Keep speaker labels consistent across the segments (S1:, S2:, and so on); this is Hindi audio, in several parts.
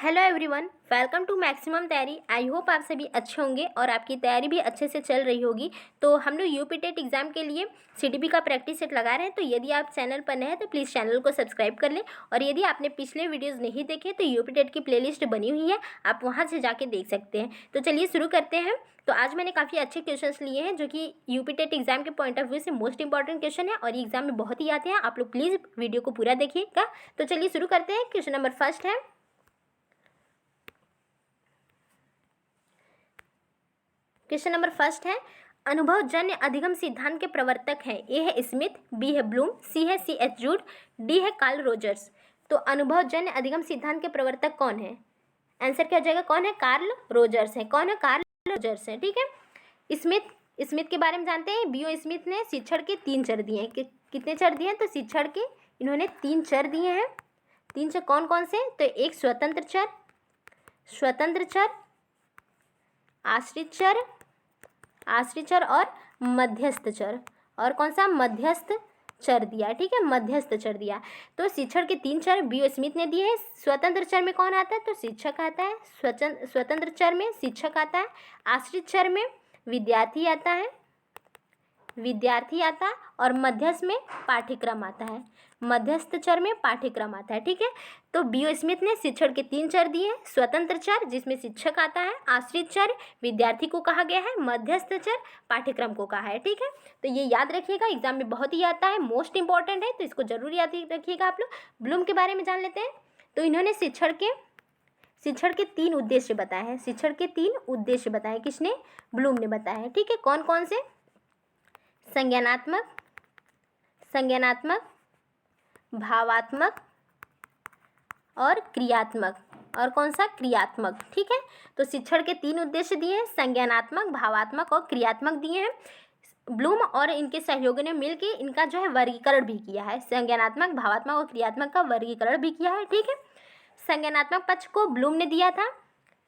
S1: Hello everyone, welcome to maximum तैयारी। आई होप आप सभी अच्छे होंगे और आपकी तैयारी भी अच्छे से चल रही होगी। तो हम लोग यूपी टेट एग्ज़ाम के लिए सीटीपी का प्रैक्टिस सेट लगा रहे हैं। तो यदि आप चैनल पर नए हैं तो प्लीज़ चैनल को सब्सक्राइब कर लें, और यदि आपने पिछले वीडियोज़ नहीं देखे तो यूपी टेट की प्लेलिस्ट बनी हुई है, आप वहाँ से जाके देख सकते हैं। तो चलिए शुरू करते हैं। तो आज मैंने काफ़ी अच्छे क्वेश्चंस लिए हैं जो कि यूपी टेट एग्जाम के पॉइंट ऑफ व्यू से मोस्ट इंपॉर्टेंट क्वेश्चन है और ये एग्जाम में बहुत ही आते हैं। आप लोग प्लीज़ वीडियो को पूरा देखिएगा। तो चलिए शुरू करते हैं। क्वेश्चन नंबर फर्स्ट है, क्वेश्चन नंबर फर्स्ट है, अनुभवजन्य अधिगम सिद्धांत के प्रवर्तक हैं। ए है स्मिथ, बी है ब्लूम, सी है C.H. जूड, डी है कार्ल रोजर्स। तो अनुभवजन्य अधिगम सिद्धांत के प्रवर्तक कौन है? आंसर क्या हो जाएगा? कौन है? कार्ल रोजर्स है। कौन है? कार्ल रोजर्स है। ठीक है। स्मिथ के बारे में जानते हैं। बीओ स्मिथ ने शिक्षण के 3 चर दिए हैं। कितने चर दिए हैं? तो शिक्षण के इन्होंने 3 चर दिए हैं। 3 चर कौन कौन से? तो एक स्वतंत्र चर, आश्रित चर और मध्यस्थ चर। और कौन सा? मध्यस्थ चर दिया। ठीक है, मध्यस्थ चर दिया। तो शिक्षण के 3 चर बीओ स्मिथ ने दिए हैं। स्वतंत्र चर में कौन आता है? तो शिक्षक आता है। स्वतंत्र चर में शिक्षक आता है। आश्रित चर में विद्यार्थी आता है और मध्यस्थ में पाठ्यक्रम आता है। मध्यस्थ चर में पाठ्यक्रम आता है। ठीक है। तो बीओ स्मिथ ने शिक्षण के 3 चर दिए हैं। स्वतंत्र चर जिसमें शिक्षक आता है, आश्रित चर विद्यार्थी को कहा गया है, मध्यस्थ चर पाठ्यक्रम को कहा है। ठीक है। तो ये याद रखिएगा, एग्जाम में बहुत ही आता है, मोस्ट इंपॉर्टेंट है, तो इसको जरूर याद रखिएगा आप लोग। ब्लूम के बारे में जान लेते हैं। तो इन्होंने शिक्षण के 3 उद्देश्य बताए हैं। शिक्षण के 3 उद्देश्य बताए किसने? ब्लूम ने बताया है। ठीक है। कौन कौन से? संज्ञानात्मक, भावात्मक और क्रियात्मक। और कौन सा? क्रियात्मक। ठीक है। तो शिक्षण के 3 उद्देश्य दिए हैं, संज्ञानात्मक, भावात्मक और क्रियात्मक दिए हैं। ब्लूम और इनके सहयोगियों ने मिलकर इनका जो है वर्गीकरण भी किया है। संज्ञानात्मक, भावात्मक और क्रियात्मक का वर्गीकरण भी किया है। ठीक है। संज्ञानात्मक पक्ष को ब्लूम ने दिया था।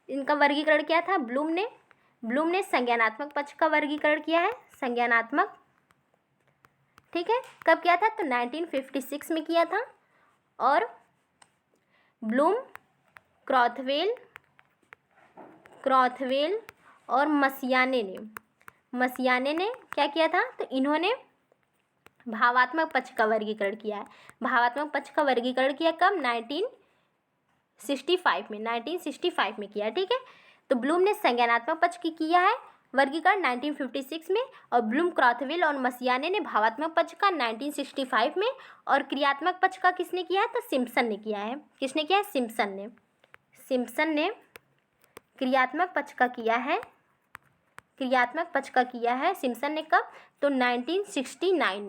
S1: इनका वर्गीकरण किया था ब्लूम ने संज्ञानात्मक पक्ष का वर्गीकरण किया है। संज्ञानात्मक, ठीक है। कब किया था? तो 1956 में किया था। और ब्लूम, क्रॉथवेल और मसियाने ने क्या किया था? तो इन्होंने भावात्मक पक्ष का वर्गीकरण किया है। भावात्मक पक्ष का वर्गीकरण किया कब? 1965 में किया। ठीक है। तो ब्लूम ने संज्ञानात्मक पक्ष की किया है वर्गीकरण 1956 में, और ब्लूम, क्रॉथवेल और मसियाने ने भावात्मक पक्ष का 1965 में, और क्रियात्मक पक्ष का किसने किया है? तो सिम्पसन ने किया है। किसने किया है? सिम्पसन ने क्रियात्मक पक्ष का किया है। सिम्पसन ने कब? तो 1969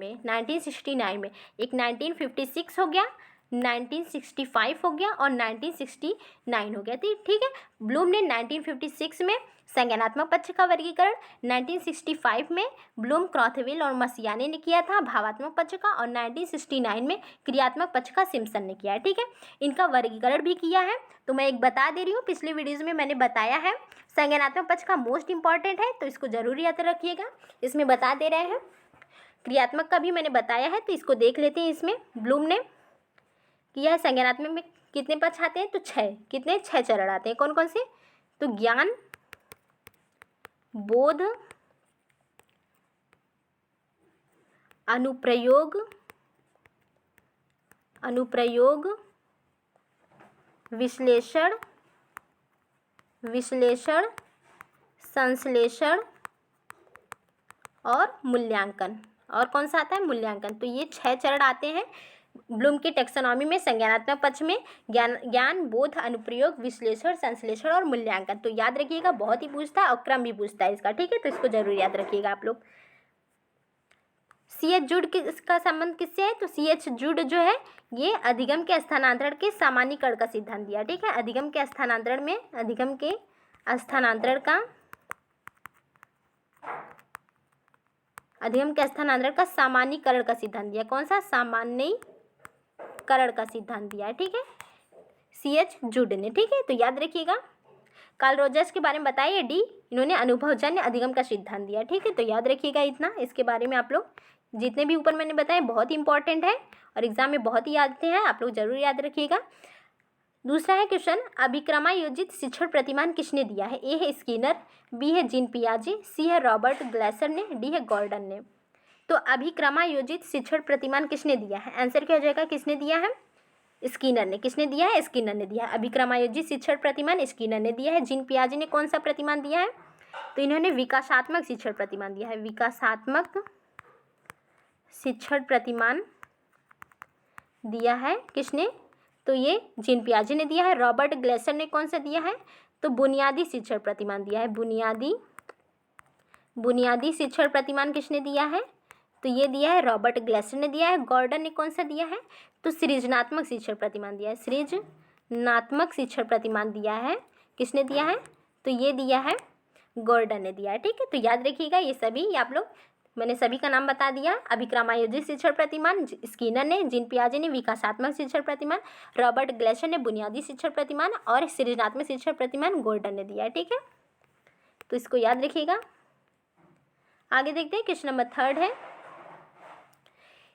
S1: में। एक 1956 हो गया, 1965 हो गया और 1969 हो गया। ठीक है। ब्लूम ने 1956 में संज्ञानात्मक पक्ष का वर्गीकरण, 1965 में ब्लूम, क्रॉथवेल और मसियाने ने किया था भावात्मक पक्ष का, और 1969 में क्रियात्मक पक्ष का सिम्पसन ने किया है। ठीक है। इनका वर्गीकरण भी किया है। तो मैं एक बता दे रही हूँ, पिछले वीडियोज़ में मैंने बताया है। संज्ञानात्मक पक्ष का मोस्ट इंपॉर्टेंट है, तो इसको जरूर याद रखिएगा। इसमें बता दे रहे हैं। क्रियात्मक का भी मैंने बताया है, तो इसको देख लेते हैं। इसमें ब्लूम ने किया है। संज्ञानात्मक में कितने पक्ष आते हैं? तो 6 चरण आते हैं। कौन कौन से? तो ज्ञान, बोध, अनुप्रयोग, विश्लेषण, संश्लेषण और मूल्यांकन। और कौन सा आता है? मूल्यांकन। तो ये 6 चरण आते हैं ब्लूम की टेक्सोनॉमी में। संज्ञानात्मक पक्ष में ज्ञान, बोध, अनुप्रयोग, विश्लेषण, संश्लेषण और मूल्यांकन। तो याद रखिएगा, बहुत ही पूछता है और क्रम भी पूछता है इसका। ठीक है। तो इसको जरूर याद रखिएगा आप लोग। C.H. जूड इसका संबंध किससे है? तो C.H. जूड जो है ये अधिगम के स्थानांतरण के सामान्यीकरण का सिद्धांत दिया। ठीक है। अधिगम के स्थानांतरण का सामान्यीकरण का सिद्धांत दिया। कौन सा? सामान्यीकरण का सिद्धांत दिया है। ठीक है, C.H. जूड ने। ठीक है। तो याद रखिएगा। कार्ल रोजर्स के बारे में बताइए। डी, इन्होंने अनुभवजन्य अधिगम का सिद्धांत दिया। ठीक है। तो याद रखिएगा इतना। इसके बारे में आप लोग जितने भी ऊपर मैंने बताए बहुत इंपॉर्टेंट है और एग्जाम में बहुत ही आते हैं, आप लोग जरूर याद रखिएगा। दूसरा है क्वेश्चन, अभिक्रमायोजित शिक्षण प्रतिमान किसने दिया है? ए है स्किनर, बी है जीन पियाजे, सी है रॉबर्ट ग्लेसर ने, डी है गॉर्डन ने। तो अभिक्रमायोजित शिक्षण प्रतिमान किसने दिया है? आंसर क्या हो जाएगा? किसने दिया है? स्किनर ने। किसने दिया है? स्किनर ने दिया है। अभिक्रमायोजित शिक्षण प्रतिमान स्किनर ने दिया है। जीन पियाजे ने कौन सा प्रतिमान दिया है? तो इन्होंने विकासात्मक शिक्षण प्रतिमान दिया है। विकासात्मक शिक्षण प्रतिमान दिया है किसने? तो ये जीन पियाजे ने दिया है। रॉबर्ट ग्लेसर ने कौन सा दिया है? तो बुनियादी शिक्षण प्रतिमान दिया है। बुनियादी शिक्षण प्रतिमान किसने दिया है? तो ये दिया है रॉबर्ट ग्लेसर ने दिया है। गॉर्डन ने कौन सा दिया है? तो सृजनात्मक शिक्षण प्रतिमान दिया है। सृजनात्मक शिक्षण प्रतिमान दिया है। किसने दिया है? तो ये दिया है गॉर्डन ने दिया है। ठीक है, तो याद रखिएगा ये सभी, आप लोग, मैंने सभी का नाम बता दिया। अभिक्रमायोजित शिक्षण प्रतिमान स्किनर ने, जीन पियाजे ने विकासात्मक शिक्षण प्रतिमान, रॉबर्ट ग्लेसर ने बुनियादी शिक्षण प्रतिमान और सृजनात्मक शिक्षण प्रतिमान गॉर्डन ने दिया है। ठीक है, तो इसको याद रखिएगा। आगे देखते हैं, क्वेश्चन नंबर 3 है,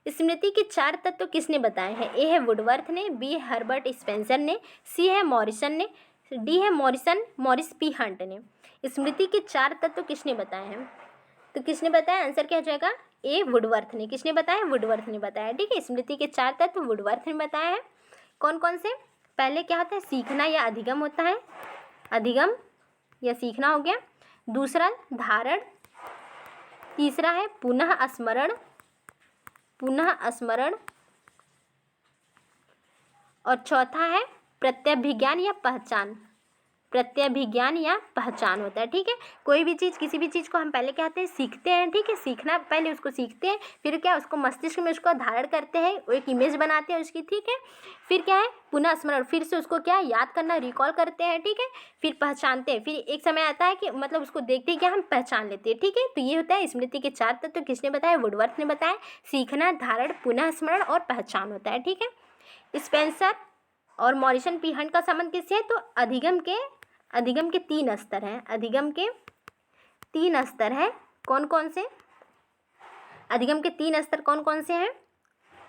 S1: स्मृति के 4 तत्व किसने बताए हैं? ए है वुडवर्थ ने, बी है हर्बर्ट स्पेंसर ने, सी है मॉरिसन ने, डी है मॉरिस पी हंट ने। स्मृति के 4 तत्व किसने बताए हैं? तो किसने बताया? आंसर क्या हो जाएगा? ए वुडवर्थ ने। किसने बताया? वुडवर्थ ने बताया। ठीक है, स्मृति के 4 तत्व वुडवर्थ ने बताया है। कौन कौन से? पहले क्या होता है? सीखना या अधिगम होता है, अधिगम या सीखना हो गया। दूसरा धारण, तीसरा है पुनः स्मरण, और चौथा है प्रत्यभिज्ञान या पहचान होता है। ठीक है, कोई भी चीज़, किसी भी चीज़ को हम पहले क्या कहते हैं? सीखते हैं। ठीक है, सीखना, पहले उसको सीखते हैं, फिर क्या उसको मस्तिष्क में उसको धारण करते हैं, वो एक इमेज बनाते हैं उसकी। ठीक है, फिर क्या है? पुनः स्मरण, फिर से उसको क्या याद करना, रिकॉल करते हैं। ठीक है, फिर पहचानते हैं, फिर एक समय आता है कि मतलब उसको देखते ही क्या हम पहचान लेते हैं। ठीक है, तो ये होता है स्मृति के 4 तत्व। तो किसने बताया? वुडवर्थ ने बताया। सीखना, धारण, पुनः स्मरण और पहचान होता है। ठीक है, स्पेंसर और मॉरिसन पी हंट का संबंध किससे है? तो अधिगम के 3 स्तर हैं। अधिगम के 3 स्तर हैं। कौन कौन से? अधिगम के 3 स्तर कौन कौन से हैं?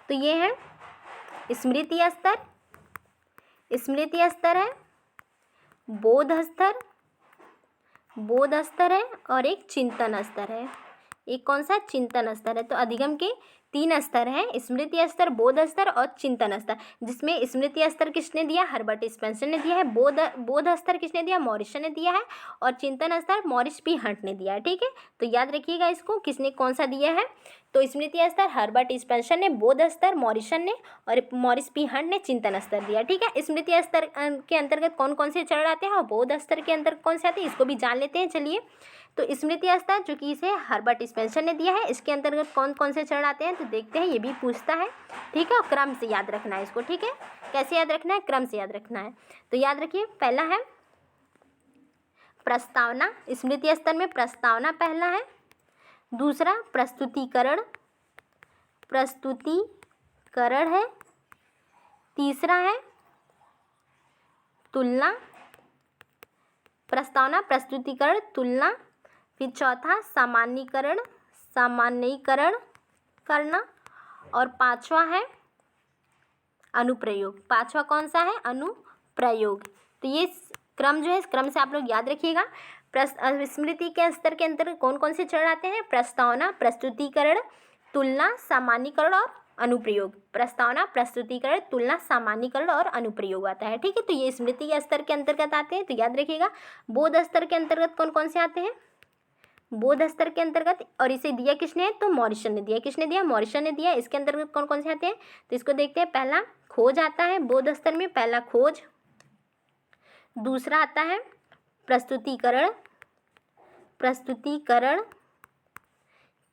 S1: तो ये है स्मृति स्तर है, बोध स्तर है और एक चिंतन स्तर है। एक कौन सा? चिंतन स्तर है। तो अधिगम के 3 स्तर हैं, स्मृति स्तर, बोध स्तर और चिंतन स्तर, जिसमें स्मृति स्तर किसने दिया? हर्बर्ट स्पेंसर ने दिया है। बोध स्तर किसने दिया? मॉरिसन ने दिया है। और चिंतन स्तर मॉरिस पी हंट ने दिया है। ठीक है, तो याद रखिएगा इसको, किसने कौन सा दिया है। तो स्मृति स्तर हर्बर्ट स्पेंसर ने, बोध स्तर मॉरिसन ने और मॉरिस पी हंट ने चिंतन स्तर दिया। ठीक है, स्मृति स्तर के अंतर्गत कौन कौन से चरण आते हैं और बोध स्तर के अंतर्गत कौन से आते हैं, इसको भी जान लेते हैं। चलिए, तो स्मृति स्तर जो कि इसे हर्बर्ट स्पेंसर ने दिया है, इसके अंतर्गत कौन कौन से चरण आते हैं तो देखते हैं। ये भी पूछता है। ठीक है, और क्रम से याद रखना है इसको। ठीक है, कैसे याद रखना है? क्रम से याद रखना है। तो याद रखिए, पहला है प्रस्तावना। स्मृति स्तर में प्रस्तावना पहला है। दूसरा प्रस्तुतिकरण है। तीसरा है तुलना, प्रस्तावना, प्रस्तुतिकरण, तुलना। फिर चौथा सामान्यीकरण करना। और 5वां है अनुप्रयोग। 5वां कौन सा है? अनुप्रयोग। तो ये क्रम जो है, इस क्रम से आप लोग याद रखिएगा। स्मृति के स्तर के अंतर्गत कौन कौन से चरण आते हैं? प्रस्तावना, प्रस्तुतिकरण, तुलना, सामान्यीकरण और अनुप्रयोग। प्रस्तावना, प्रस्तुतिकरण, तुलना, सामान्यीकरण और अनुप्रयोग आता है। ठीक है, तो ये स्मृति के स्तर के अंतर्गत आते हैं। तो याद रखिएगा। बोध स्तर के अंतर्गत कौन कौन से आते हैं? बोध स्तर के अंतर्गत, और इसे दिया किसने है? तो मॉरिसन ने दिया। किसने दिया? मॉरिसन ने दिया। इसके अंतर्गत कौन कौन से आते हैं तो इसको देखते हैं। पहला खोज आता है बोध स्तर में, पहला खोज। दूसरा आता है प्रस्तुतिकरण।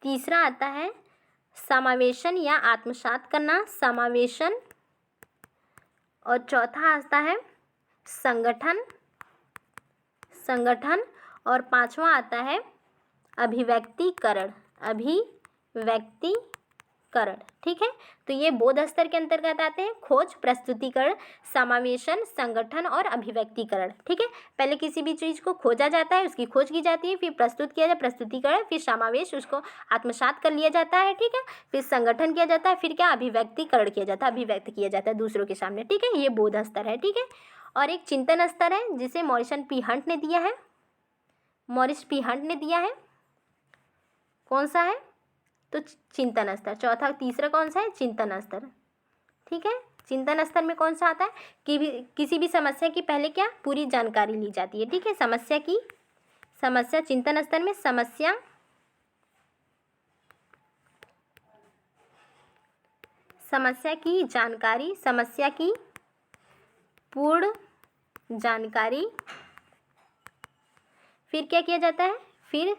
S1: तीसरा आता है समावेशन या आत्मसात करना, समावेशन। और चौथा आता है संगठन। और 5वां आता है अभिव्यक्तिकरण। ठीक है, तो ये बोध स्तर के अंतर्गत आते हैं। खोज, प्रस्तुतिकरण, समावेशन, संगठन और अभिव्यक्तिकरण। ठीक है, पहले किसी भी चीज़ को खोजा जाता है, उसकी खोज की जाती है, फिर प्रस्तुत किया जाता है, प्रस्तुतिकरण, फिर समावेश, उसको आत्मसात कर लिया जाता है। ठीक है, फिर संगठन किया जाता है, फिर क्या? अभिव्यक्तिकरण किया जाता है, अभिव्यक्त किया जाता है दूसरों के सामने। ठीक है, ये बोध स्तर है। ठीक है, और एक चिंतन स्तर है जिसे मॉरिसन पी हंट ने दिया है, मॉरिस पी हंट ने दिया है। कौन सा है? तो चिंतन स्तर। चौथा तीसरा कौन सा है? चिंतन स्तर। ठीक है, चिंतन स्तर में कौन सा आता है कि किसी भी समस्या की पहले क्या पूरी जानकारी ली जाती है। ठीक है, समस्या चिंतन स्तर में समस्या की जानकारी, समस्या की पूर्ण जानकारी। फिर क्या किया जाता है? फिर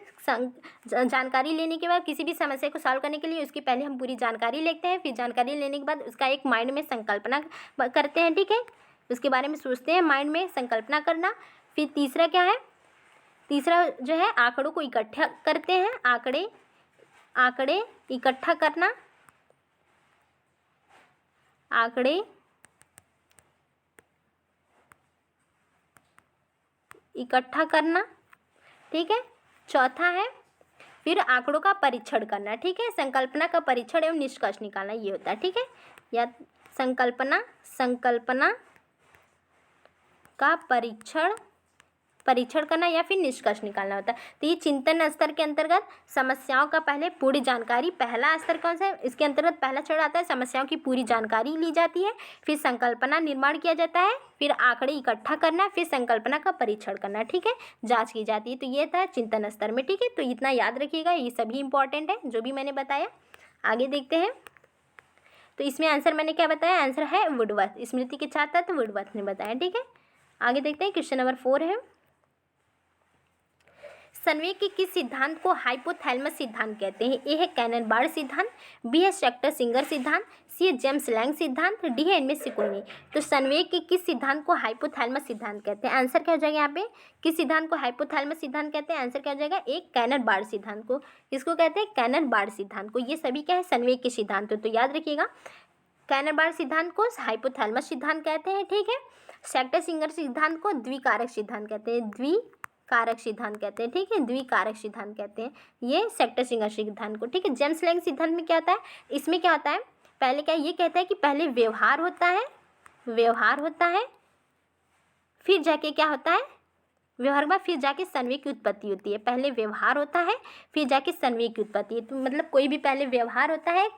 S1: जानकारी लेने के बाद किसी भी समस्या को सॉल्व करने के लिए उसकी पहले हम पूरी जानकारी लेते हैं, फिर जानकारी लेने के बाद उसका एक माइंड में संकल्पना करते हैं। ठीक है, उसके बारे में सोचते हैं, माइंड में संकल्पना करना। फिर तीसरा क्या है? तीसरा जो है आंकड़ों को इकट्ठा करते हैं, आंकड़े इकट्ठा करना, आंकड़े इकट्ठा करना। ठीक है, चौथा है फिर आंकड़ों का परीक्षण करना। ठीक है, संकल्पना का परीक्षण एवं निष्कर्ष निकालना ये होता है। ठीक है, या संकल्पना का परीक्षण करना या फिर निष्कर्ष निकालना होता है। तो ये चिंतन स्तर के अंतर्गत समस्याओं का पहले पूरी जानकारी, पहला स्तर कौन सा है? इसके अंतर्गत पहला चरण आता है, समस्याओं की पूरी जानकारी ली जाती है, फिर संकल्पना निर्माण किया जाता है, फिर आंकड़े इकट्ठा करना, फिर संकल्पना का परीक्षण करना। ठीक है, जांच की जाती है। तो ये था चिंतन स्तर में। ठीक है, तो इतना याद रखिएगा, ये सभी इंपॉर्टेंट है जो भी मैंने बताया। आगे देखते हैं। तो इसमें आंसर मैंने क्या बताया? आंसर है वुडवर्थ, स्मृति के छात्र तो वुडवर्थ ने बताया। ठीक है, आगे देखते हैं। क्वेश्चन नंबर 4 है, संवेग के किस सिद्धांत को हाइपोथैलेमस सिद्धांत कहते हैं? ए है कैनन बार्ड सिद्धांत, बी है शेक्टर सिंगर सिद्धांत, सी है जेम्स लैंग सिद्धांत, डी है इनमें से कोई नहीं। तो संवेग के किस सिद्धांत को हाइपोथैलेमस सिद्धांत कहते हैं? आंसर क्या हो जाएगा यहाँ पे? किस सिद्धांत को हाइपोथैलेमस सिद्धांत कहते हैं? आंसर क्या हो जाएगा? एक कैनन बार्ड सिद्धांत को। किसको कहते हैं? कैनन बार्ड सिद्धांत को। ये सभी क्या है? संवेग के सिद्धांत। तो याद रखिएगा, कैनन बार्ड सिद्धांत को हाइपोथैलेमस सिद्धांत कहते हैं। ठीक है, शेक्टर सिंगर सिद्धांत को द्विकारक सिद्धांत कहते हैं, द्विकारक सिद्धांत कहते हैं। ठीक है, द्विकारक सिद्धांत कहते हैं ये शेक्टर सिंगर सिद्धांत को। ठीक है, जेम्स लैंग सिद्धांत में क्या होता है? इसमें क्या होता है? पहले क्या ये कहता है कि पहले व्यवहार होता है, फिर जाके क्या होता है? व्यवहार के बाद फिर जाके संवेग की उत्पत्ति होती है। पहले व्यवहार होता है, फिर जाके संवेग की उत्पत्ति है। तो मतलब कोई भी पहले व्यवहार होता है,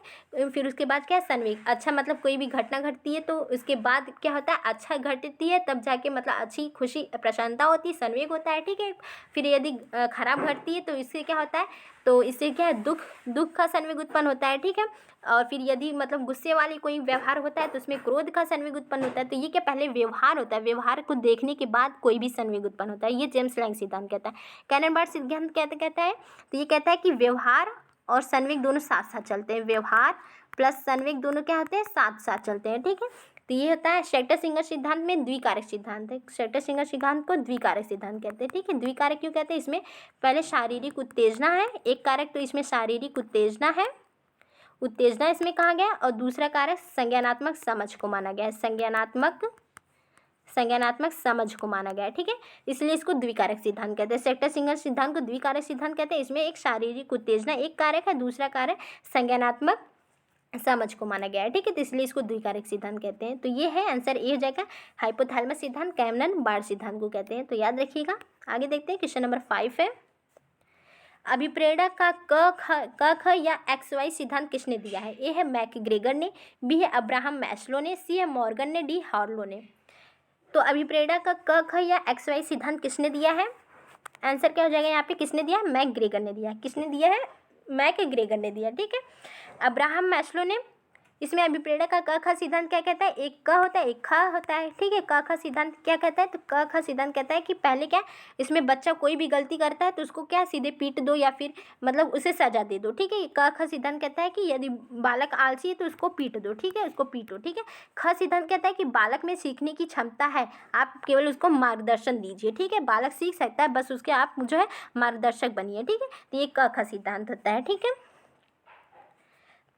S1: फिर उसके बाद क्या? संवेग। अच्छा, मतलब कोई भी घटना घटती है तो उसके बाद क्या होता है? अच्छा घटती है, तब जाके मतलब अच्छी खुशी प्रसन्नता होती है, संवेग होता है। ठीक है, फिर यदि खराब घटती है तो इससे क्या होता है? तो इससे क्या है? दुख का संवेग उत्पन्न होता है। ठीक है, और फिर यदि मतलब गुस्से वाली कोई व्यवहार होता है तो उसमें क्रोध का संवेग उत्पन्न होता है। तो ये क्या? पहले व्यवहार होता है, व्यवहार को देखने के बाद कोई भी संवेग उत्पन्न होता है। ये जेम्स लैंग सिद्धांत कहता है। कैनन बार्ड सिद्धांत कहता है, तो ये कहता है कि व्यवहार और संवेग दोनों साथ साथ चलते हैं, व्यवहार प्लस संवेग दोनों क्या होते हैं? साथ साथ चलते हैं। ठीक है, तो ये होता है शेक्टर सिंगर सिद्धांत में द्विकारक सिद्धांत है। शेक्टर सिंगर सिद्धांत को द्विकारक सिद्धांत कहते हैं। ठीक है, द्विकारक क्यों कहते हैं? इसमें पहले शारीरिक उत्तेजना है, एक कारक तो इसमें शारीरिक उत्तेजना है, उत्तेजना इसमें कहा गया, और दूसरा कारक संज्ञानात्मक समझ को माना गया है, संज्ञानात्मक समझ को माना गया है। ठीक है, इसलिए इसको द्विकारक सिद्धांत कहते हैं। शेक्टर सिंगर सिद्धांत को द्विकारक सिद्धांत कहते हैं। इसमें एक शारीरिक उत्तेजना एक कारक है, दूसरा कारक संज्ञानात्मक समझ को माना गया है। ठीक है, तो इसलिए इसको द्विकारक सिद्धांत कहते हैं। तो ये है आंसर ए हो जाएगा, हाइपोथैलेमस सिद्धांत कैनन बार्ड सिद्धांत को कहते हैं। तो याद रखिएगा। आगे देखते हैं, क्वेश्चन नंबर 5 है, अभिप्रेरक का क ख या XY सिद्धांत किसने दिया है? ए है मैकग्रेगर ने, बी है अब्राहम मैस्लो ने, सी है मॉर्गन ने, डी हार्लो ने। तो अभिप्रेरक का क ख या XY सिद्धांत किसने दिया है? आंसर क्या हो जाएगा यहाँ पे? किसने दिया? मैकग्रेगर ने दिया। किसने दिया है? मैकग्रेगर ने दिया। ठीक है, अब्राहम मैस्लो ने। इसमें अभिप्रेरक का क ख सिद्धांत क्या कहता है? एक क होता है, एक ख होता है। ठीक है, क ख सिद्धांत क्या कहता है? तो क ख सिद्धांत कहता है कि पहले क्या, इसमें बच्चा कोई भी गलती करता है तो उसको क्या सीधे पीट दो या फिर मतलब उसे सजा दे दो। ठीक है, क ख सिद्धांत कहता है कि यदि बालक आलसी है तो उसको पीट दो। ठीक है, उसको पीटो। ठीक है, ख सिद्धांत कहता है कि बालक में सीखने की क्षमता है, आप केवल उसको मार्गदर्शन दीजिए। ठीक है, बालक सीख सकता है, बस उसके आप जो है मार्गदर्शक बनिए। ठीक है, तो ये क ख सिद्धांत होता है। ठीक है,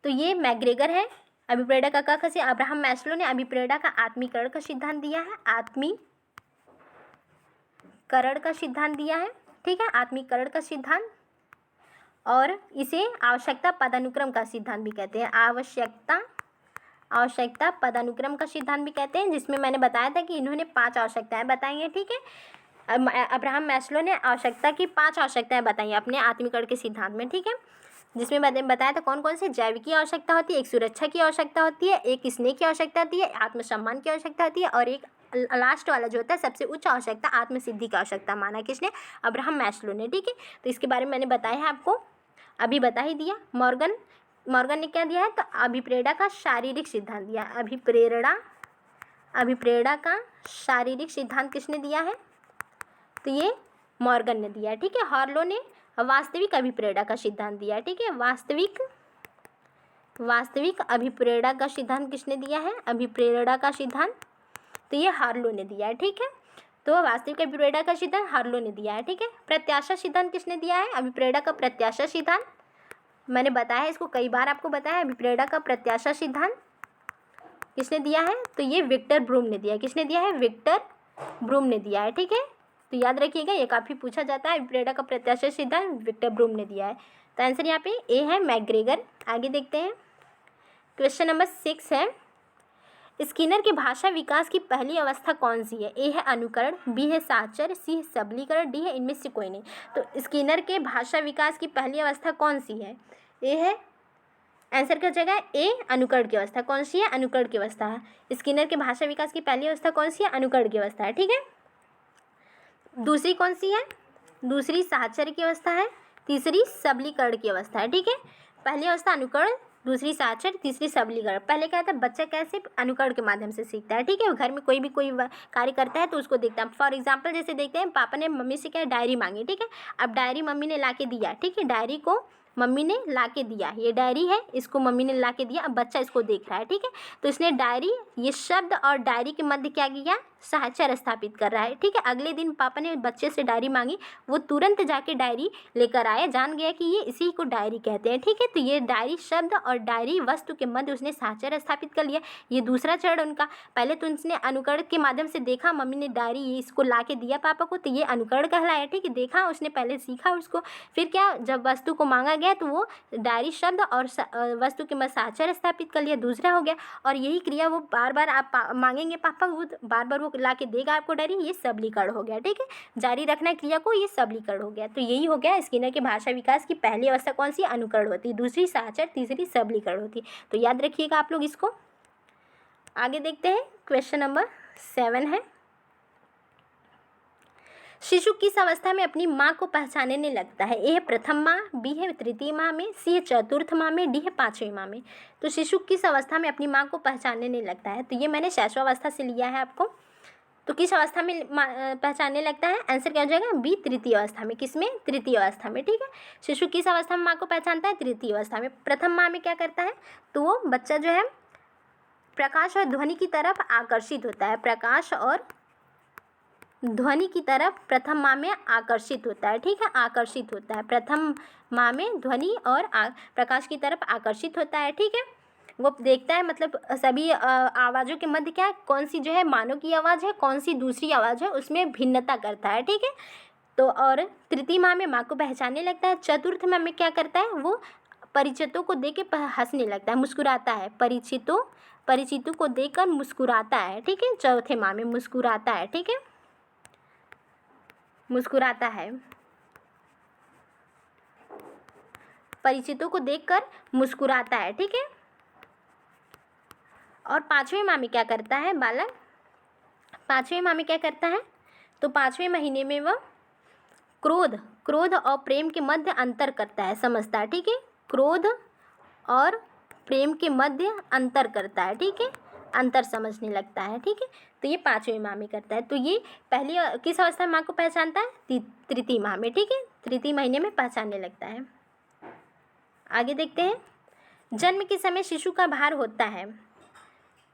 S1: तो ये मैकग्रेगर है। अभिप्रेरक का क ख से अब्राहम मैस्लो ने अभिप्रेरक का आत्मीकरण का सिद्धांत दिया है, आत्मीकरण का सिद्धांत दिया है। ठीक है, आत्मीकरण का सिद्धांत, और इसे आवश्यकता पदानुक्रम का सिद्धांत भी कहते हैं। आवश्यकता आवश्यकता पदानुक्रम का सिद्धांत भी कहते हैं, जिसमें मैंने बताया था कि इन्होंने 5 आवश्यकताएं बताई हैं। ठीक है, अब्राहम मैस्लो ने आवश्यकता की 5 आवश्यकताएं बताई हैं अपने आत्मीकरण के सिद्धांत में। ठीक है, जिसमें मैंने बताया था कौन कौन से जैविक की आवश्यकता होती है, एक सुरक्षा की आवश्यकता होती है, एक स्नेह की आवश्यकता होती है, आत्मसम्मान की आवश्यकता होती है, और एक लास्ट वाला जो होता है सबसे उच्च आवश्यकता आत्मसिद्धि की आवश्यकता माना किसने, अब्राहम मैस्लो ने। ठीक है, तो इसके बारे में मैंने बताया है आपको, अभी बता ही दिया। मॉर्गन ने क्या दिया है, तो अभिप्रेरणा का शारीरिक सिद्धांत दिया। अभिप्रेरणा का शारीरिक सिद्धांत किसने दिया है, तो ये मॉर्गन ने दिया है। ठीक है, हार्लो ने वास्तविक अभिप्रेरणा का सिद्धांत दिया है। ठीक है, वास्तविक अभिप्रेरणा का सिद्धांत किसने दिया है, अभिप्रेरणा का सिद्धांत, तो ये हार्लो ने दिया है। ठीक है, तो वास्तविक अभिप्रेरणा का सिद्धांत हार्लो ने दिया है। ठीक है, प्रत्याशा सिद्धांत किसने दिया है, अभिप्रेरणा का प्रत्याशा सिद्धांत, मैंने बताया है इसको कई बार आपको बताया, अभिप्रेरणा का प्रत्याशा सिद्धांत किसने दिया है, तो ये विक्टर ब्रूम ने दिया है। किसने दिया है, विक्टर ब्रूम ने दिया है। ठीक है, तो याद रखिएगा, ये काफ़ी पूछा जाता है, अभिप्रेरणा का प्रत्याशा सिद्धांत विक्टर ब्रूम ने दिया है। तो आंसर यहाँ पे ए है, मैग्रेगर। आगे देखते हैं, क्वेश्चन नंबर 6 है, स्किनर के भाषा विकास की पहली अवस्था कौन सी है, ए है अनुकरण, बी है साक्षर, सी है सबलीकरण, डी है इनमें से कोई नहीं। तो स्किनर के भाषा विकास की पहली अवस्था कौन सी है, ए है, आंसर क्या जगह ए, अनुकरण की अवस्था। कौन सी है, अनुकरण की अवस्था है। स्किनर के भाषा विकास की पहली अवस्था कौन सी है, अनुकरण की अवस्था है। ठीक है, दूसरी कौन सी है, दूसरी साहचर्य की अवस्था है, तीसरी सबलीकरण की अवस्था है। ठीक है, पहली अवस्था अनुकरण, दूसरी साक्षर, तीसरी सबलीकरण। पहले क्या था, बच्चा कैसे अनुकरण के माध्यम से सीखता है। ठीक है, घर में कोई भी कोई कार्य करता है तो उसको देखता है। फॉर एग्जांपल जैसे देखते हैं, पापा ने मम्मी से क्या डायरी मांगी। ठीक है, अब डायरी मम्मी ने ला के दिया। ठीक है, डायरी को मम्मी ने ला के दिया, ये डायरी है, इसको मम्मी ने ला के दिया, अब बच्चा इसको देख रहा है। ठीक है, तो इसने डायरी, ये शब्द और डायरी के मध्य क्या किया, साहचर्य स्थापित कर रहा है। ठीक है, अगले दिन पापा ने बच्चे से डायरी मांगी, वो तुरंत जाके डायरी लेकर आया, जान गया कि ये इसी को डायरी कहते हैं। ठीक है, तो ये डायरी शब्द और डायरी वस्तु के मध्य उसने साहचर्य स्थापित कर लिया। ये दूसरा चरण उनका, पहले तो उसने अनुकरण के माध्यम से देखा, मम्मी ने डायरी ये इसको ला के दिया पापा को, तो ये अनुकरण कहलाया। ठीक है, देखा उसने, पहले सीखा उसको, फिर क्या, जब वस्तु को मांगा गया तो वो डायरी शब्द और वस्तु के मध्य साहचर्य स्थापित कर लिया, दूसरा हो गया। और यही क्रिया वो बार बार आप मांगेंगे पापा, वो बार बार वो ला के देगा आपको डायरी, ये सबलीकरण हो गया। ठीक है, जारी रखना क्रिया को, ये सबलीकरण हो गया। तो यही हो गया, स्किनर के भाषा विकास की पहली अवस्था कौन सी, अनुकरण होती है, दूसरी साहचर्य, तीसरी सबलीकरण होती है। तो याद रखिएगा आप लोग इसको। आगे देखते हैं, क्वेश्चन नंबर 7 है, शिशु किस अवस्था में अपनी माँ को पहचानने लगता है, ए है प्रथम माह, बी है तृतीय माह में, सी है चतुर्थ माह में, डी है 5वें माह में। तो शिशु किस अवस्था में अपनी माँ को पहचानने लगता है, तो ये मैंने शैशवावस्था से लिया है आपको। तो किस अवस्था में पहचानने लगता है, आंसर क्या हो जाएगा, बी, तृतीय अवस्था में। किस में, तृतीय अवस्था में। ठीक है, शिशु किस अवस्था में माँ को पहचानता है, तृतीय अवस्था में। प्रथम माह में क्या करता है, तो वो बच्चा जो है प्रकाश और ध्वनि की तरफ आकर्षित होता है, प्रकाश और ध्वनि की तरफ प्रथम माह में आकर्षित होता है। ठीक है, आकर्षित होता है, प्रथम माह में ध्वनि और प्रकाश की तरफ आकर्षित होता है। ठीक है, वो देखता है, मतलब सभी आवाज़ों के मध्य क्या, कौन सी जो है मानव की आवाज़ है, कौन सी दूसरी आवाज़ है, उसमें भिन्नता करता है। ठीक है, तो और तृतीय माह में माँ को पहचानने लगता है। चतुर्थ माह में क्या करता है, वो परिचितों को देख के हंसने लगता है, मुस्कुराता है, परिचितों को देखकर मुस्कुराता है। ठीक है, चौथे माह में मुस्कुराता है। ठीक है, मुस्कुराता है, परिचितों को देखकर मुस्कुराता है। ठीक है, और 5वें माह में क्या करता है बालक, 5वें माह में क्या करता है, तो 5वें महीने में वह क्रोध और प्रेम के मध्य अंतर करता है, समझता है। ठीक है, क्रोध और प्रेम के मध्य अंतर करता है। ठीक है, अंतर समझने लगता है। ठीक है, तो ये 5वें माह में करता है। तो ये पहली किस अवस्था में माँ को पहचानता है, तृतीय माह में। ठीक है, तृतीय महीने में पहचानने लगता है। आगे देखते हैं, जन्म के समय शिशु का भार होता है,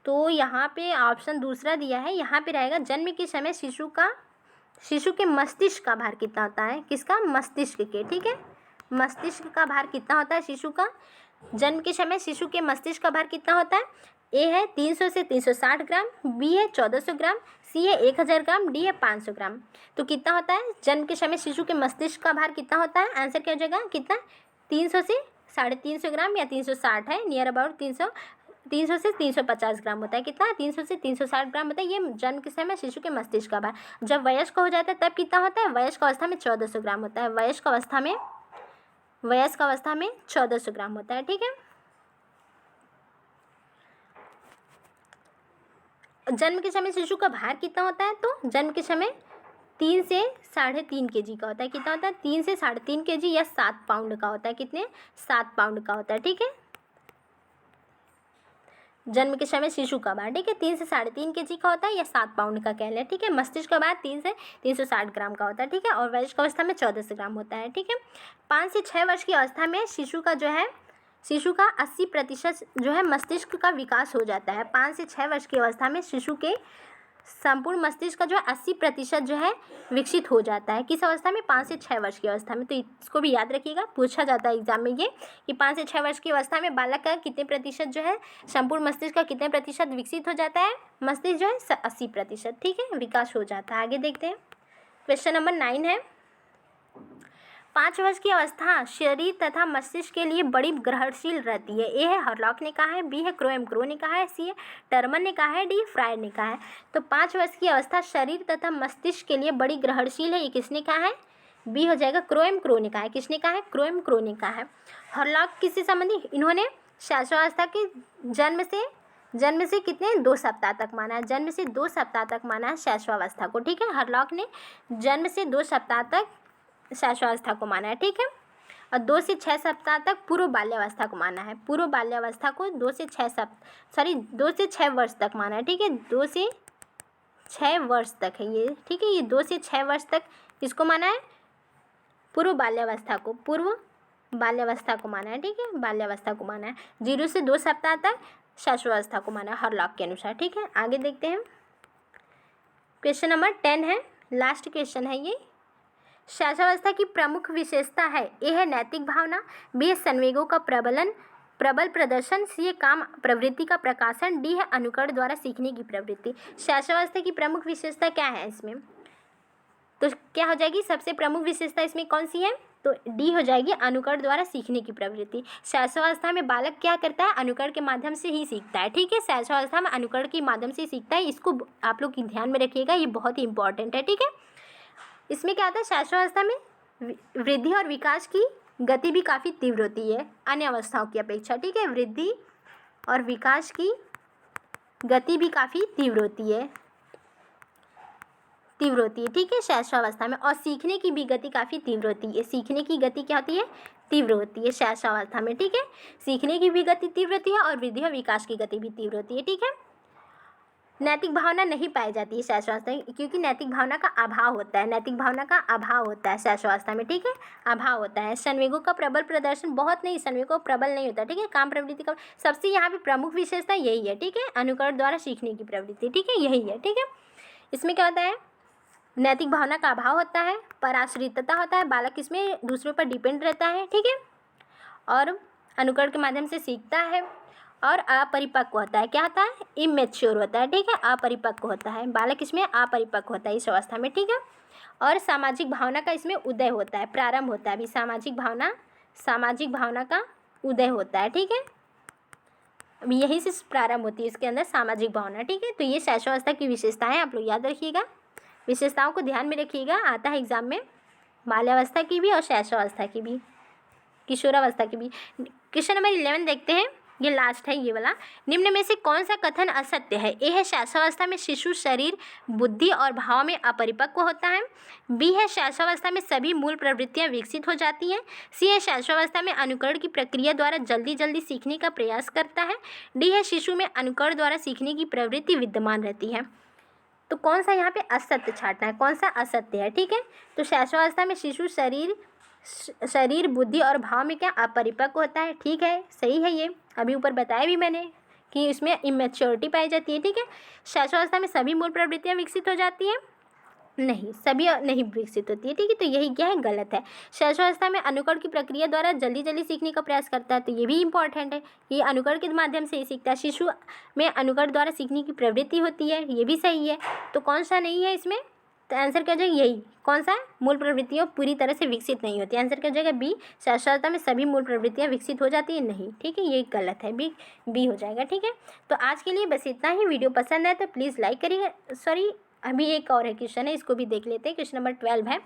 S1: तो यहाँ पे ऑप्शन दूसरा दिया है, यहाँ पे रहेगा जन्म के समय शिशु के मस्तिष्क का भार कितना होता है, किसका, मस्तिष्क के। ठीक है, मस्तिष्क का भार कितना होता है शिशु का, जन्म के समय शिशु के मस्तिष्क का भार कितना होता है, ए है 300 से 360 ग्राम, बी है 1400 ग्राम, सी है 1000 ग्राम, डी है 500 ग्राम। तो कितना होता है, जन्म के समय शिशु के मस्तिष्क का भार कितना होता है, आंसर क्या हो जाएगा, कितना, 300 से 350 ग्राम या 360 है, नियर अबाउट 300 से 350 ग्राम होता है। कितना? 300 से 360 ग्राम होता है। ये जन्म के समय शिशु के मस्तिष्क का भार। जब वयस्क हो जाता है तब कितना होता है? वयस्क अवस्था में 1400 ग्राम होता है। वयस्क अवस्था में 1400 ग्राम होता है। ठीक है। जन्म के समय शिशु का भार कितना होता है? तो जन्म के समय 3 से 3.5 kg का होता है। कितना होता है? 3 से 3.5 kg या 7 पाउंड का होता है। कितने? 7 पाउंड का होता है। ठीक है। जन्म के समय शिशु का भार, ठीक है, 3 से 3.5 kg का होता है या 7 पाउंड का कह लें। ठीक है। मस्तिष्क का भार 3 से 360 ग्राम का होता है। ठीक है। और वयस्क अवस्था में 1400 ग्राम होता है। ठीक है। 5 से 6 वर्ष की अवस्था में शिशु का 80% जो है मस्तिष्क का विकास हो जाता है। 5 से 6 वर्ष की अवस्था में शिशु के संपूर्ण मस्तिष्क का जो है 80% जो है विकसित हो जाता है। किस अवस्था में? 5 से 6 वर्ष की अवस्था में। तो इसको भी याद रखिएगा, पूछा जाता है एग्जाम में ये कि 5 से 6 वर्ष की अवस्था में बालक का कितने प्रतिशत जो है संपूर्ण मस्तिष्क का कितने प्रतिशत विकसित हो जाता है? मस्तिष्क जो है 80%, ठीक है, विकास हो जाता है। आगे देखते हैं। क्वेश्चन नंबर 9 है, 5 वर्ष की अवस्था शरीर तथा मस्तिष्क के लिए बड़ी ग्रहणशील रहती है। ए है हरलॉक ने कहा है, बी है क्रोएम क्रो ने कहा है, सी है टर्मन ने कहा है, डी फ्रायर ने कहा है। तो 5 वर्ष की अवस्था शरीर तथा मस्तिष्क के लिए बड़ी ग्रहणशील है, ये किसने कहा है? बी हो जाएगा, क्रोएम क्रो ने कहा है। किसने कहा है? क्रोएम क्रो ने कहा है। हरलॉक किससे संबंधी? इन्होंने शैशवावस्था के जन्म से कितने 2 सप्ताह तक माना है। जन्म से 2 सप्ताह तक माना है शैशवावस्था को। ठीक है। हरलॉक ने जन्म से 2 सप्ताह तक शैशवावस्था को माना है। ठीक है। और 2 से 6 सप्ताह तक पूर्व बाल्यावस्था को माना है। पूर्व बाल्यावस्था को 2 से 6 वर्ष तक माना है। ठीक है। 2 से 6 वर्ष तक है ये। ठीक है। ये 2 से 6 वर्ष तक किसको माना है? पूर्व बाल्यावस्था को माना है। ठीक है। बाल्यावस्था को माना है। 0 से 2 सप्ताह तक शैशवावस्था को माना है हरलॉक के अनुसार। ठीक है। आगे देखते हैं। क्वेश्चन नंबर 10 है, लास्ट क्वेश्चन है ये। शैशवावस्था की प्रमुख विशेषता है, ए है नैतिक भावना, बी है संवेगों का प्रबल प्रदर्शन, सी है काम प्रवृत्ति का प्रकाशन, डी है अनुकरण द्वारा सीखने की प्रवृत्ति। शैशवावस्था की प्रमुख विशेषता क्या है इसमें? तो क्या हो जाएगी? सबसे प्रमुख विशेषता इसमें कौन सी है? तो डी हो जाएगी, अनुकरण द्वारा सीखने की प्रवृत्ति। शैशवावस्था में बालक क्या करता है? अनुकरण के माध्यम से ही सीखता है। ठीक है। शैशवावस्था में अनुकरण के माध्यम से सीखता है। इसको आप लोग ध्यान में रखिएगा, ये बहुत ही इंपॉर्टेंट है। ठीक है। इसमें क्या होता है? शैशवावस्था में वृद्धि और विकास की गति भी काफ़ी तीव्र होती है अन्य अवस्थाओं की अपेक्षा। ठीक है। वृद्धि और विकास की गति भी काफ़ी तीव्र होती है। ठीक है, शैशवावस्था में। और सीखने की भी गति काफ़ी तीव्र होती है। सीखने की गति क्या होती है? तीव्र होती है शैशवावस्था में। ठीक है। सीखने की भी गति तीव्र होती है और वृद्धि और विकास की गति भी तीव्र होती है। ठीक है। नैतिक भावना नहीं पाई जाती है शैशवावस्था में, क्योंकि नैतिक भावना का अभाव होता है शैशवावस्था में। ठीक है। अभाव होता है। संवेगों का प्रबल प्रदर्शन बहुत नहीं, संवेगों का प्रबल नहीं होता। ठीक है। काम प्रवृत्ति का सबसे यहाँ पे प्रमुख विशेषता यही है। ठीक है। अनुकरण द्वारा सीखने की प्रवृत्ति। ठीक है। यही है। ठीक है। इसमें क्या होता है? नैतिक भावना का अभाव होता है, पराश्रितता होता है, बालक इसमें दूसरों पर डिपेंड रहता है। ठीक है। और अनुकरण के माध्यम से सीखता है और अपरिपक्व होता है। क्या होता है? इमेच्योर होता है। ठीक है। अपरिपक्व होता है बालक, इसमें अपरिपक्व होता है इस अवस्था में। ठीक है। और सामाजिक भावना का इसमें उदय होता है, प्रारंभ होता है। अभी सामाजिक भावना का उदय होता है। ठीक है। अभी यहीं से प्रारंभ होती है इसके अंदर सामाजिक भावना। ठीक है। तो ये शैशवावस्था की विशेषताएं आप लोग याद रखिएगा, विशेषताओं को ध्यान में रखिएगा। आता है एग्जाम में बाल्यावस्था की भी और शैशवावस्था की भी, किशोरावस्था की भी। क्वेश्चन नंबर 11 देखते हैं, ये लास्ट है ये वाला। निम्न में से कौन सा कथन असत्य है? ए है शैशवावस्था में शिशु शरीर बुद्धि और भाव में अपरिपक्व होता है, बी है शैशवावस्था में सभी मूल प्रवृत्तियां विकसित हो जाती हैं, सी है शैशवावस्था में अनुकरण की प्रक्रिया द्वारा जल्दी जल्दी सीखने का प्रयास करता है, डी है शिशु में अनुकरण द्वारा सीखने की प्रवृत्ति विद्यमान रहती है। तो कौन सा यहाँ पे असत्य छांटना है, कौन सा असत्य है? ठीक है। तो शैशवावस्था में शिशु शरीर बुद्धि और भाव में क्या अपरिपक्व होता है। ठीक है, सही है। ये अभी ऊपर बताया भी मैंने कि इसमें इमेच्योरिटी पाई जाती है। ठीक है। शैशवावस्था में सभी मूल प्रवृत्तियां विकसित हो जाती हैं? नहीं, सभी नहीं विकसित होती है। ठीक है। तो यही क्या है? गलत है। शैशवावस्था में अनुकरण की प्रक्रिया द्वारा जल्दी जल्दी सीखने का प्रयास करता है, तो ये भी इंपॉर्टेंट है। ये अनुकरण के माध्यम से ही सीखता है। शिशु में अनुकरण द्वारा सीखने की प्रवृत्ति होती है, ये भी सही है। तो कौन सा नहीं है इसमें? तो आंसर क्या हो जाएगा यही, कौन सा है, मूल प्रवृत्तियाँ पूरी तरह से विकसित नहीं होती। आंसर क्या हो जाएगा बी, साक्षरता में सभी मूल प्रवृत्तियाँ विकसित हो जाती है, नहीं, ठीक है, ये गलत है, बी हो जाएगा, ठीक है। तो आज के लिए बस इतना ही। वीडियो पसंद आए तो प्लीज़ लाइक करिएगा। सॉरी, अभी एक और है क्वेश्चन है, इसको भी देख लेते हैं। क्वेश्चन नंबर 12 है,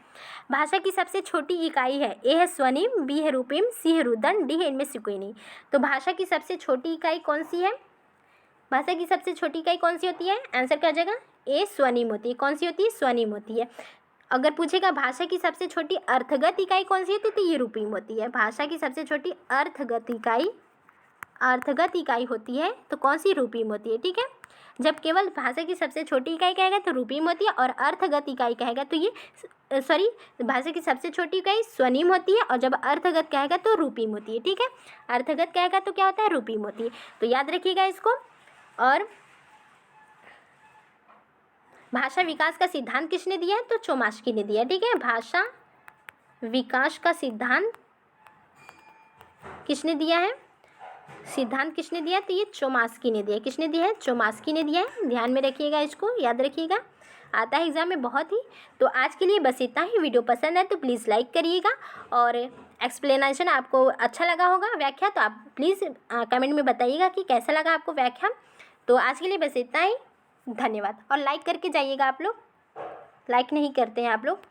S1: भाषा की सबसे छोटी इकाई है, ए है स्वनिम, बी है रूपिम, सी है रुदन, डी है इनमें से कोई नहीं। तो भाषा की सबसे छोटी इकाई कौन सी है, भाषा की सबसे छोटी इकाई कौन सी होती है, आंसर क्या हो जाएगा ए, स्वनिम होती है। कौन सी होती है, स्वनिम होती है। अगर पूछेगा भाषा की सबसे छोटी अर्थगत इकाई कौन सी होती है, तो ये रूपिम होती है। भाषा की सबसे छोटी अर्थगत इकाई होती है, तो कौन सी, रूपिम होती है, ठीक है। जब केवल भाषा की सबसे छोटी इकाई कहेगा तो रूपिम होती है, और अर्थगत इकाई कहेगा तो ये सॉरी, भाषा की सबसे छोटी इकाई स्वनिम होती है, और जब अर्थगत कहेगा तो रूपिम होती है, ठीक है। अर्थगत कहेगा तो क्या होता है, रूपिम होती है। तो याद रखिएगा इसको। और भाषा विकास का सिद्धांत किसने दिया है, तो चोमास्की ने दिया, ठीक है। भाषा विकास का सिद्धांत किसने दिया है, सिद्धांत किसने दिया है, तो ये चोमास्की ने दिया है। किसने दिया है, चोमास्की ने दिया है। ध्यान में रखिएगा, इसको याद रखिएगा, आता है एग्जाम में बहुत ही। तो आज के लिए बस इतना ही। वीडियो पसंद है तो प्लीज़ लाइक करिएगा, और एक्सप्लेनेशन आपको अच्छा लगा होगा, व्याख्या, तो आप प्लीज़ कमेंट में बताइएगा कि कैसा लगा आपको व्याख्या। तो आज के लिए बस इतना ही, धन्यवाद। और लाइक करके जाइएगा आप लोग, लाइक नहीं करते हैं आप लोग।